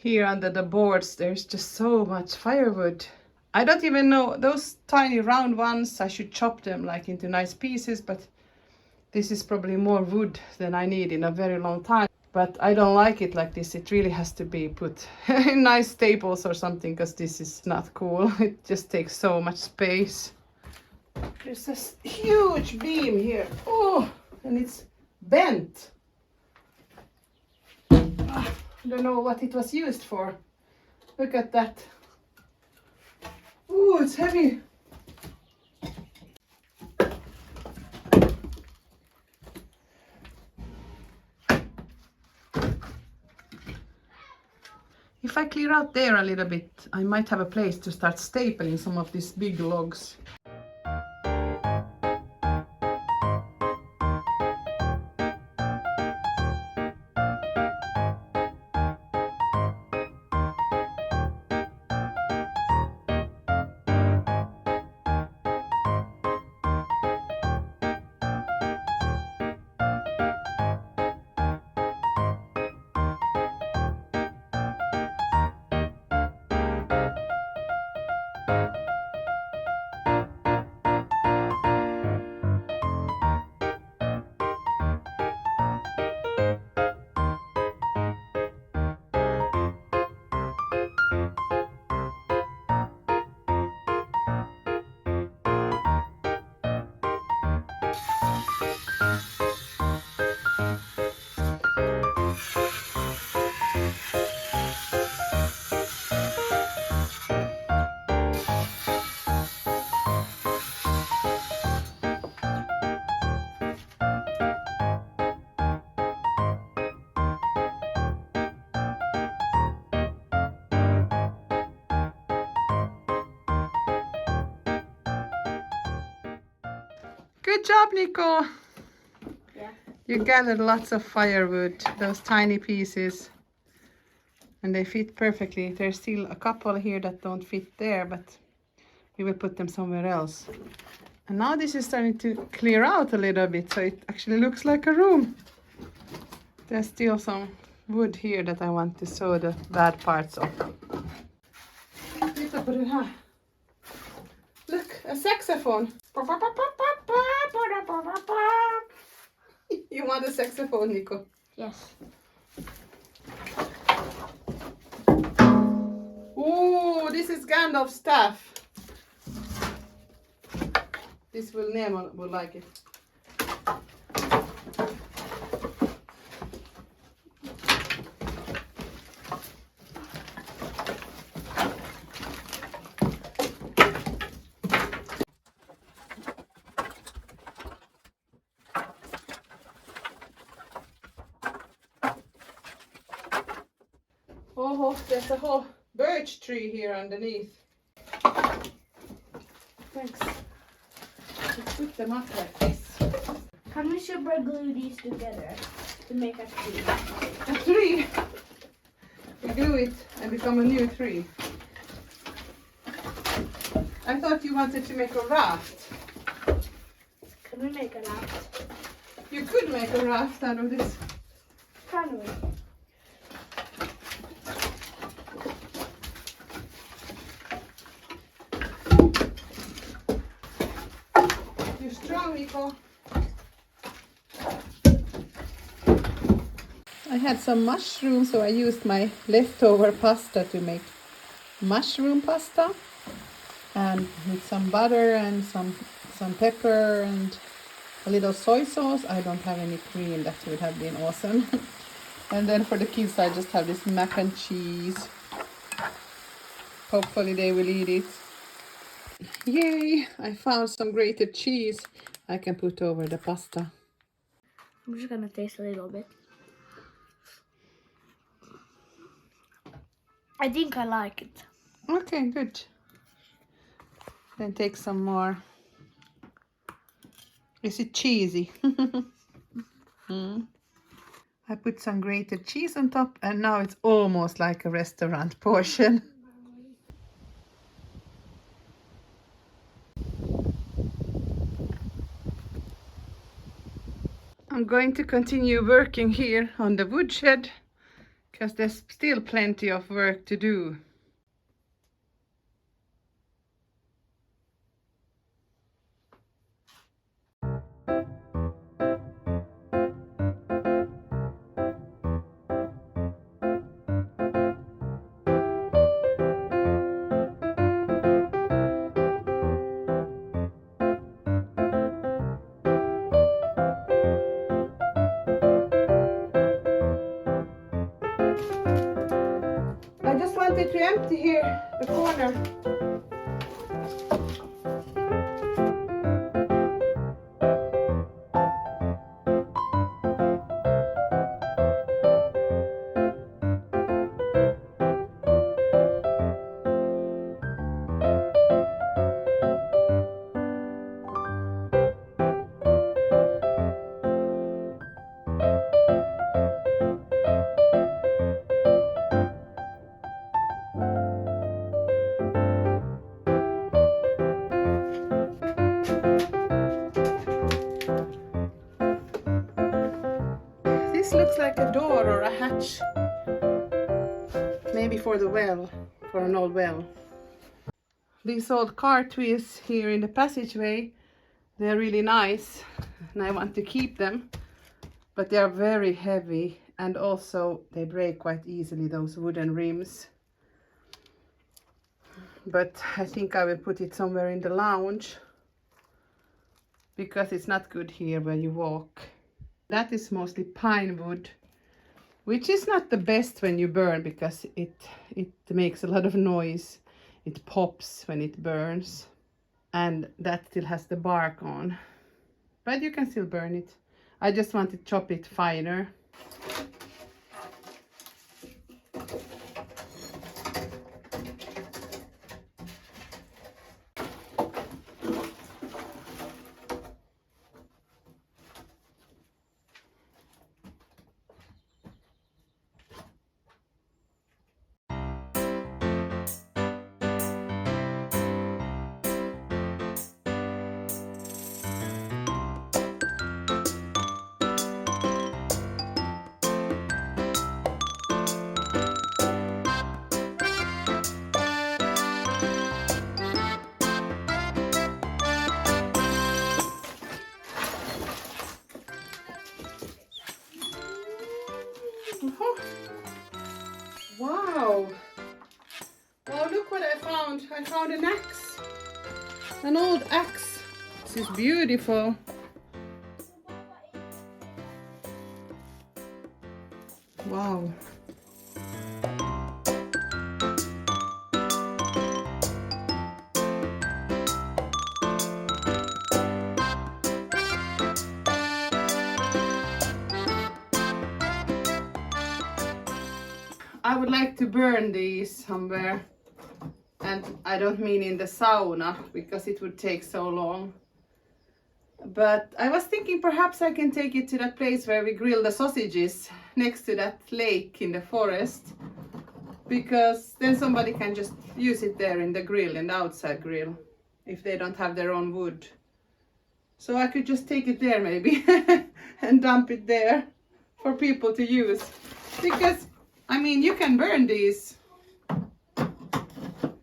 Here under the boards, there's just so much firewood. I don't even know, those tiny round ones, I should chop them like into nice pieces, but this is probably more wood than I need in a very long time. But I don't like it like this. It really has to be put in nice staples or something, because this is not cool. It just takes so much space. There's this huge beam here. Oh, and it's bent. I don't know what it was used for. Look at that. Oh, it's heavy. If I clear out there a little bit, I might have a place to start stapling some of these big logs. Good job, Nico! Yeah. You gathered lots of firewood, those tiny pieces. And they fit perfectly. There's still a couple here that don't fit there, but we will put them somewhere else. And now this is starting to clear out a little bit, so it actually looks like a room. There's still some wood here that I want to sew the bad parts off. Look, a saxophone. You want a saxophone, Nico? Yes. Ooh, this is Gandalf's staff. This will Nemo will like it. Oh, there's a whole birch tree here underneath. Thanks. Let's put them up like this. Can we super glue these together to make a tree? A tree. We glue it and become a new tree. I thought you wanted to make a raft. Can we make a raft? You could make a raft out of this. Can we? You're strong, Nico. I had some mushrooms, so I used my leftover pasta to make mushroom pasta, and with some butter and some pepper and a little soy sauce. I don't have any cream, that would have been awesome. And then for the kids I just have this mac and cheese. Hopefully they will eat it. Yay! I found some grated cheese I can put over the pasta. I'm just gonna taste a little bit. I think I like it. Okay, good. Then take some more. Is it cheesy? I put some grated cheese on top, and now it's almost like a restaurant portion. I'm going to continue working here on the woodshed, because there's still plenty of work to do. I just wanted to empty here the corner. This looks like a door or a hatch. Maybe for the well, for an old well. These old car trees here in the passageway, they're really nice and I want to keep them. But they are very heavy and also they break quite easily, those wooden rims. But I think I will put it somewhere in the lounge because it's not good here where you walk. That is mostly pine wood, which is not the best when you burn because it makes a lot of noise. It pops when it burns, and that still has the bark on. But you can still burn it. I just want to chop it finer. Wow! Wow, look what I found. I found an axe. An old axe. This is beautiful. Wow. I would like to burn these somewhere, and I don't mean in the sauna because it would take so long, but I was thinking perhaps I can take it to that place where we grill the sausages next to that lake in the forest, because then somebody can just use it there in the grill, in the outside grill, if they don't have their own wood. So I could just take it there maybe and dump it there for people to use, because I mean, you can burn these.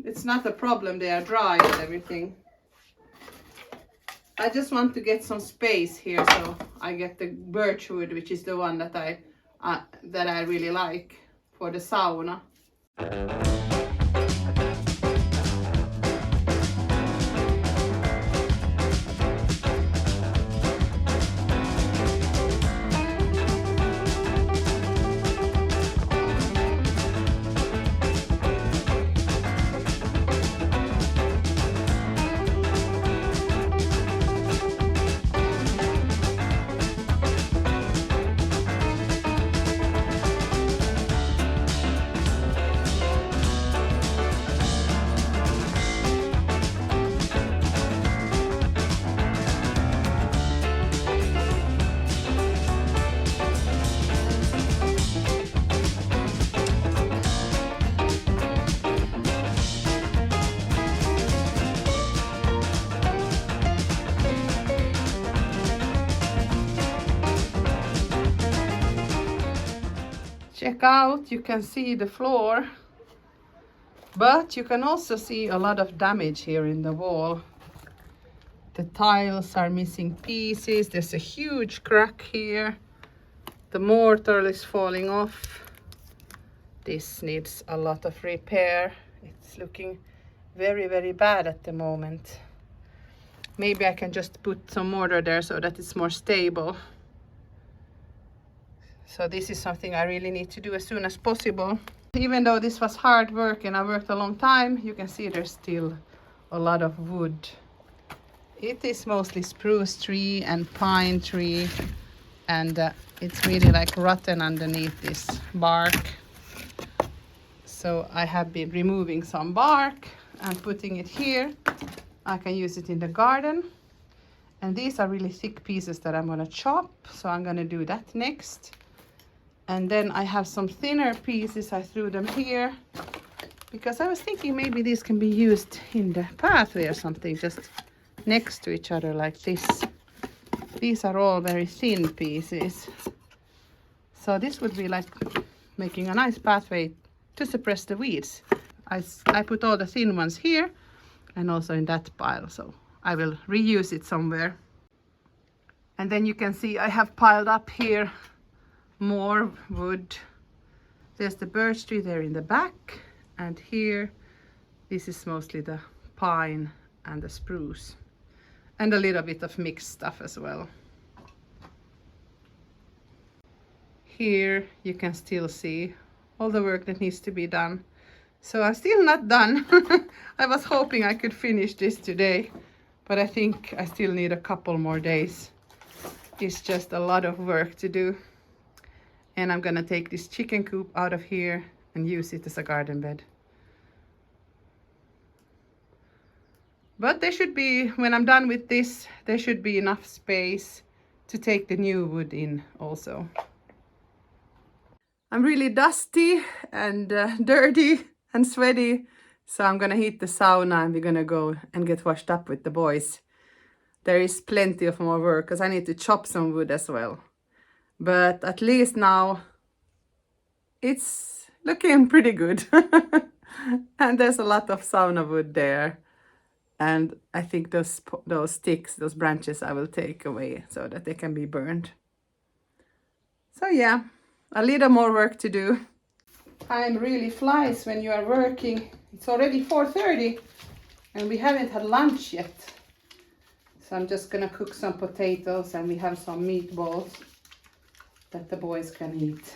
It's not a problem, they are dry and everything. I just want to get some space here, so I get the birch wood, which is the one that I really like for the sauna. check out, you can see the floor, but you can also see a lot of damage here in the wall. The tiles are missing pieces. There's a huge crack here. The mortar is falling off. This needs a lot of repair. It's looking very, very bad at the moment. Maybe I can just put some mortar there so that it's more stable. So this is something I really need to do as soon as possible. Even though this was hard work and I worked a long time, you can see there's still a lot of wood. It is mostly spruce tree and pine tree, and it's really like rotten underneath this bark. So I have been removing some bark and putting it here. I can use it in the garden. And these are really thick pieces that I'm gonna chop, so I'm gonna do that next. And then I have some thinner pieces, I threw them here because I was thinking maybe these can be used in the pathway or something, just next to each other like this. These are all very thin pieces. So this would be like making a nice pathway to suppress the weeds. I put all the thin ones here and also in that pile, so I will reuse it somewhere. And then you can see I have piled up here more wood. There's the birch tree there in the back, and here this is mostly the pine and the spruce, and a little bit of mixed stuff as well. Here you can still see all the work that needs to be done. So I'm still not done. I was hoping I could finish this today, but I think I still need a couple more days. It's just a lot of work to do. And I'm gonna take this chicken coop out of here and use it as a garden bed. But there should be, when I'm done with this, there should be enough space to take the new wood in also. I'm really dusty and dirty and sweaty, so I'm gonna heat the sauna and we're gonna go and get washed up with the boys. There is plenty of more work because I need to chop some wood as well. But at least now it's looking pretty good. And there's a lot of sauna wood there. And I think those sticks, those branches I will take away so that they can be burned. So yeah, a little more work to do. Time really flies when you are working. It's already 4:30 and we haven't had lunch yet. So I'm just gonna cook some potatoes and we have some meatballs that the boys can eat.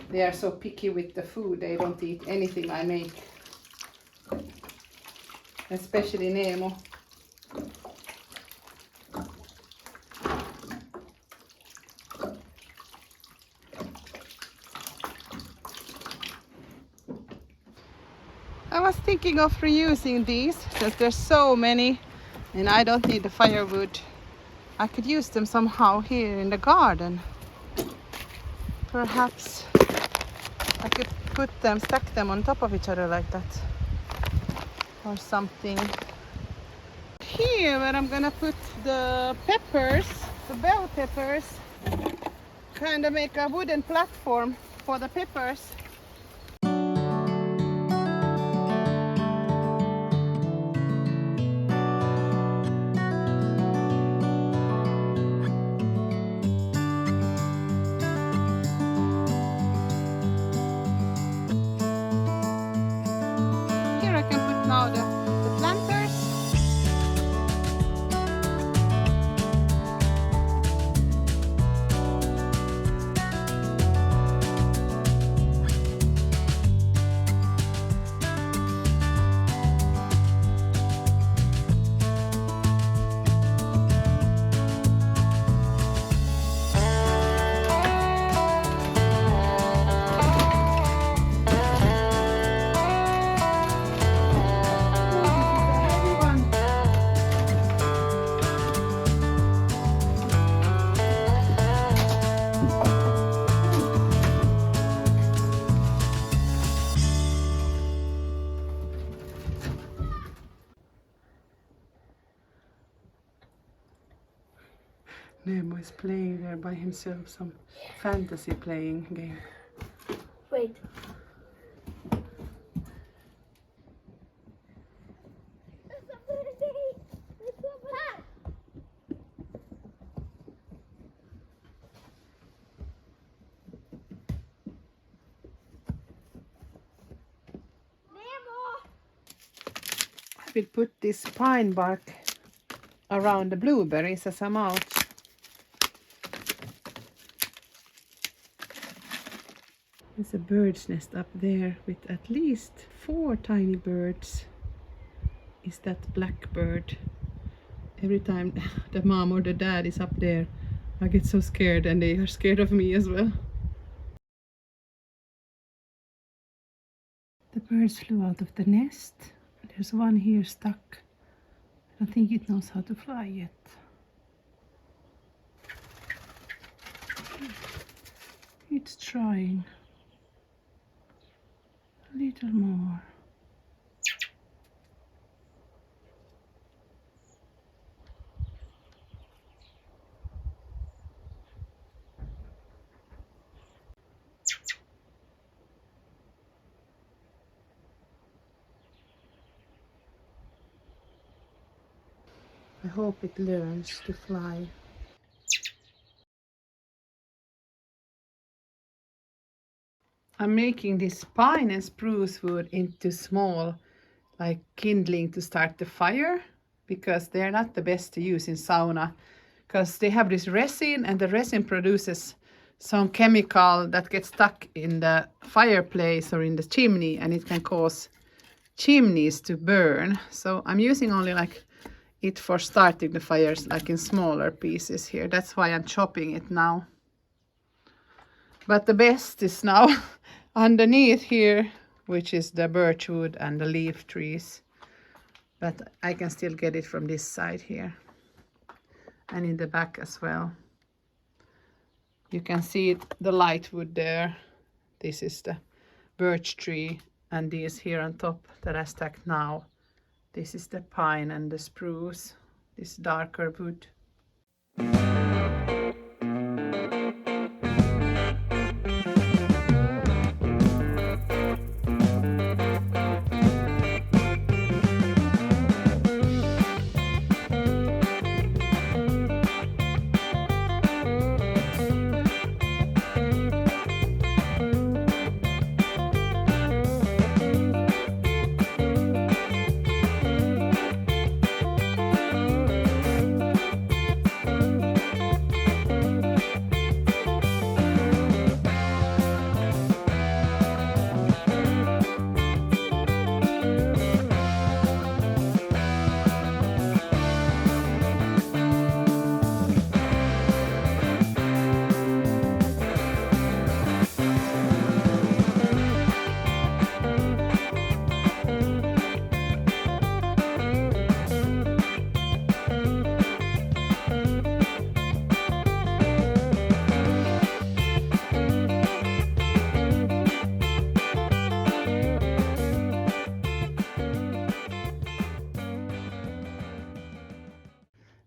They are so picky with the food, they don't eat anything I make. Especially Nemo. I was thinking of reusing these since there's so many and I don't need the firewood. I could use them somehow here in the garden. Perhaps I could stack them on top of each other like that. Or something. Here where I'm gonna put the peppers, the bell peppers, kind of make a wooden platform for the peppers. Now the planters. Nemo is playing there by himself, some fantasy playing game. Wait. I will put this pine bark around the blueberries as a mulch. There's a bird's nest up there with at least 4 tiny birds. Is that blackbird? Every time the mom or the dad is up there, I get so scared, and they are scared of me as well. The birds flew out of the nest. There's one here stuck. I don't think it knows how to fly yet. It's trying. A little more. I hope it learns to fly. I'm making this pine and spruce wood into small, like kindling to start the fire, because they're not the best to use in sauna, because they have this resin, and the resin produces some chemical that gets stuck in the fireplace or in the chimney, and it can cause chimneys to burn. So I'm using only like it for starting the fires, like in smaller pieces here. That's why I'm chopping it now. But the best is now underneath here, which is the birch wood and the leaf trees. But I can still get it from this side here. And in the back as well. You can see it, the light wood there. This is the birch tree, and these here on top that I stacked now. This is the pine and the spruce, this darker wood.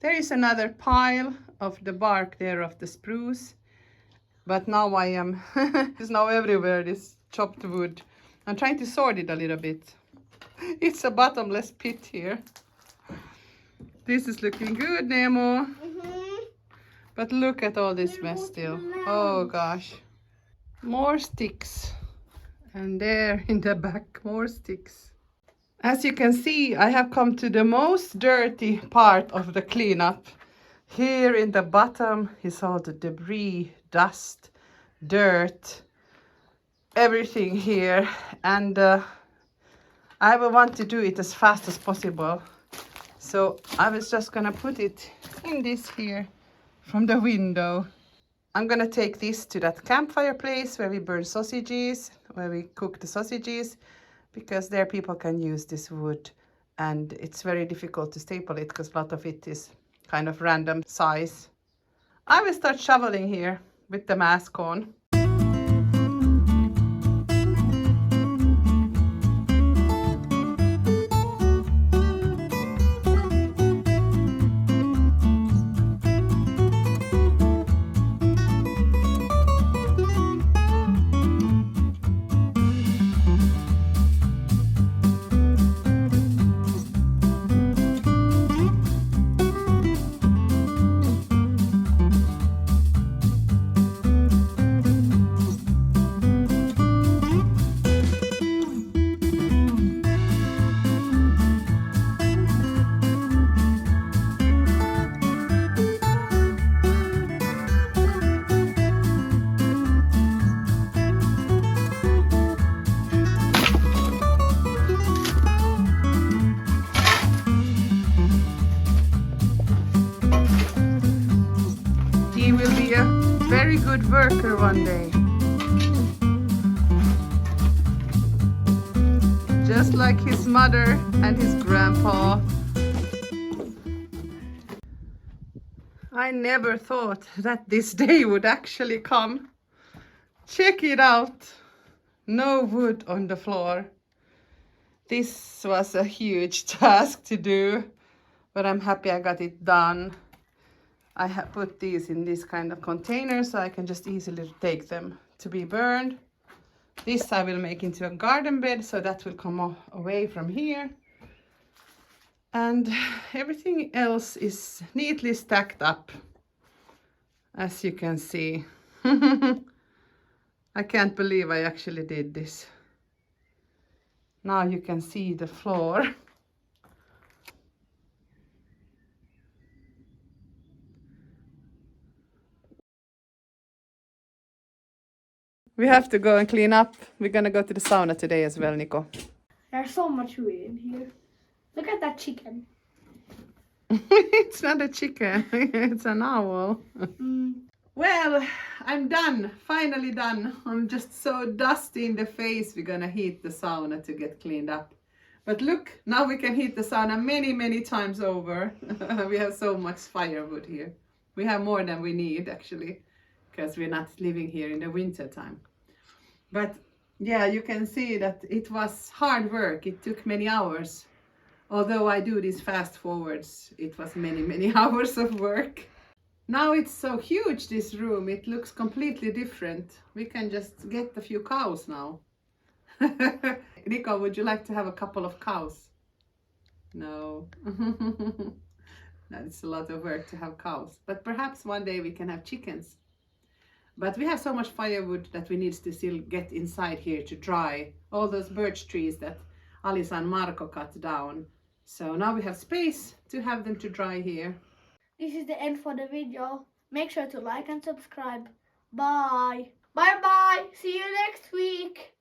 There is another pile of the bark there of the spruce, but now I am, it's now everywhere, this chopped wood. I'm trying to sort it a little bit. It's a bottomless pit here. This is looking good, Nemo. But look at all this mess still. Oh gosh. More sticks. And there in the back, more sticks. As you can see, I have come to the most dirty part of the cleanup. Here in the bottom is all the debris, dust, dirt, everything here. And I will want to do it as fast as possible. So I was just gonna put it in this here from the window. I'm gonna take this to that campfire place where we burn sausages, where we cook the sausages, because there people can use this wood, and it's very difficult to staple it because a lot of it is kind of random size. I will start shoveling here with the mask on. very good worker one day. Just like his mother and his grandpa. I never thought that this day would actually come. Check it out. No wood on the floor. This was a huge task to do, but I'm happy I got it done. I have put these in this kind of container so I can just easily take them to be burned. This I will make into a garden bed, so that will come away from here. And everything else is neatly stacked up, as you can see. I can't believe I actually did this. Now you can see the floor. We have to go and clean up. We're gonna go to the sauna today as well, Nico. There's so much food in here. Look at that chicken. It's not a chicken, it's an owl. Well, I'm done, finally done. I'm just so dusty in the face. We're gonna heat the sauna to get cleaned up. But look, now we can heat the sauna many times over. We have so much firewood here. We have more than we need actually, because we're not living here in the winter time. But yeah, you can see that it was hard work. It took many hours. Although I do these fast forwards, it was many hours of work. Now it's so huge, this room. It looks completely different. We can just get a few cows now. Nico, would you like to have a couple of cows? No. That's a lot of work to have cows. But perhaps one day we can have chickens. But we have so much firewood that we need to still get inside here to dry. All those birch trees that Alisa and Marco cut down. So now we have space to have them to dry here. This is the end for the video. Make sure to like and subscribe. Bye. Bye bye. See you next week.